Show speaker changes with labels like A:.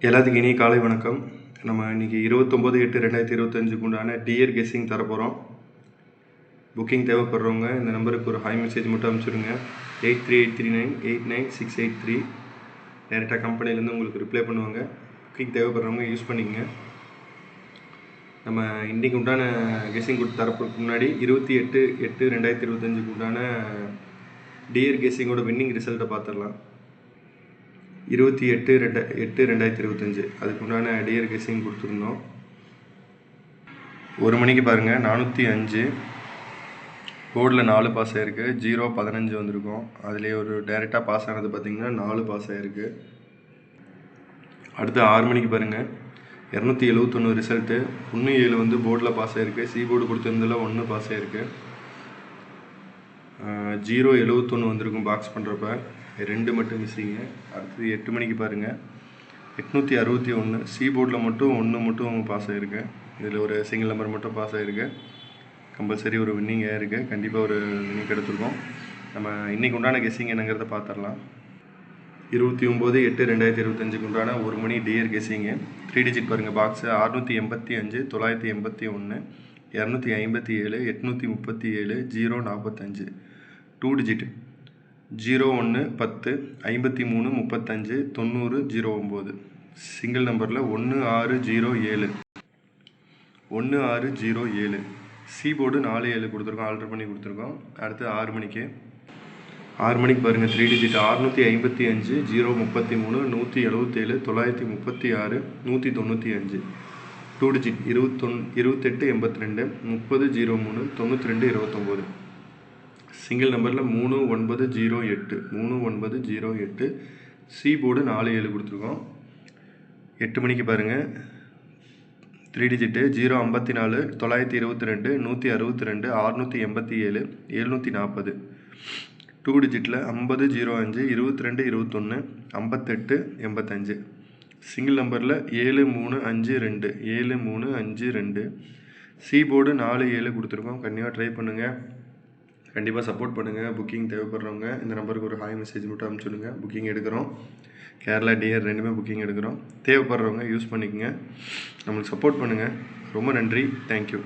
A: எல்லாத்துக்கும் இனிய காலை வணக்கம். நம்ம இன்றைக்கி 29/8/2025 உண்டான டியர் கெஸ்ஸிங் தரப்போகிறோம். புக்கிங் தேவைப்படுறவங்க இந்த நம்பருக்கு ஒரு ஹாய் மெசேஜ் மட்டும் அனுப்பிச்சுடுங்க. 8383989683. டேரெக்டாக கம்பெனிலேருந்து உங்களுக்கு ரிப்ளை பண்ணுவாங்க. புக்கிங் தேவைப்படுறவங்க யூஸ் பண்ணிக்கங்க. நம்ம இன்றைக்கி உண்டான கெஸ்ஸிங் கொடுத்து தரப்புக்கு முன்னாடி 28/8/2025 உண்டான டியர் கெஸ்ஸிங்கோட வின்னிங் ரிசல்ட்டை பார்த்துடலாம். 28/8/2025 அதுக்கு உண்டான டியர் கெஸ்ஸிங் கொடுத்துருந்தோம். 1 மணிக்கு பாருங்கள் 405 போர்டில் 4 பாஸ் ஆகிருக்கு. 0-15 வந்திருக்கும். அதுலேயே ஒரு டைரெக்டாக பாஸ் ஆனது பார்த்திங்கன்னா 4 பாஸ் ஆகிருக்கு. அடுத்து 6 மணிக்கு பாருங்கள் 271 ரிசல்ட்டு. 1-7 வந்து போர்டில் பாஸ் ஆகிருக்கு. சி போர்டு கொடுத்துருந்ததில் 1 பாஸ் ஆகிருக்கு. 0-71 வந்திருக்கும் பாக்ஸ் பண்ணுறப்ப. 2 மட்டும் மிஸ்ஸிங்க. அடுத்தது 8 மணிக்கு பாருங்கள் 861 சி போர்டில் மட்டும் 1 மட்டும் பாஸ் ஆகிருக்கு. இதில் ஒரு சிங்கிள் நம்பர் மட்டும் பாஸ் ஆகிருக்கு. கம்பல்சரி ஒரு வின்னிங் ஆகிருக்கு. கண்டிப்பாக ஒரு வின்னிங் எடுத்துருக்கோம். நம்ம இன்றைக்கி உண்டான கெஸ்ஸிங் என்னங்கிறத பார்த்துடலாம். 29/8/2025 உண்டான 1 மணி டியர் கெஸ்ஸிங்கு. 3 டிஜிட் பாருங்கள் பாக்ஸு 685 981 257 837 045. 2 டிஜிட் 01 10 53 35 90 09. சிங்கிள் நம்பரில் 1607 1607. சி போர்டு 47 கொடுத்துருக்கோம். ஆல்ட்ரு பண்ணி கொடுத்துருக்கோம். அடுத்து 6 மணிக்கு பாருங்கள் 3 டிஜிட் 655 033 177 936 195. 2 டிஜிட் 28 82 30 03 92 29. சிங்கிள் நம்பரில் 3908 3908. சி போர்டு 47 கொடுத்துருக்கோம். 8 மணிக்கு பாருங்கள் 3 டிஜிட்டு 054 922 162 687 740. 2 டிஜிட்டில் 50 05 22 21 58 85. சிங்கிள் நம்பரில் 7352 7352. சி போர்டு 47 கொடுத்துருக்கோம். கண்டிப்பாக ட்ரை பண்ணுங்கள். கண்டிப்பாக சப்போர்ட் பண்ணுங்கள். புக்கிங் தேவைப்படுறவங்க இந்த நம்பருக்கு ஒரு ஹாய் மெசேஜ் மட்டும் அனுப்பிச்சுடுங்க. புக்கிங் எடுக்கிறோம். கேரளா டியர் 2மே புக்கிங் எடுக்கிறோம். தேவைப்படுறவங்க யூஸ் பண்ணிக்கங்க. நம்மளுக்கு சப்போர்ட் பண்ணுங்கள். ரொம்ப நன்றி. தேங்க்யூ.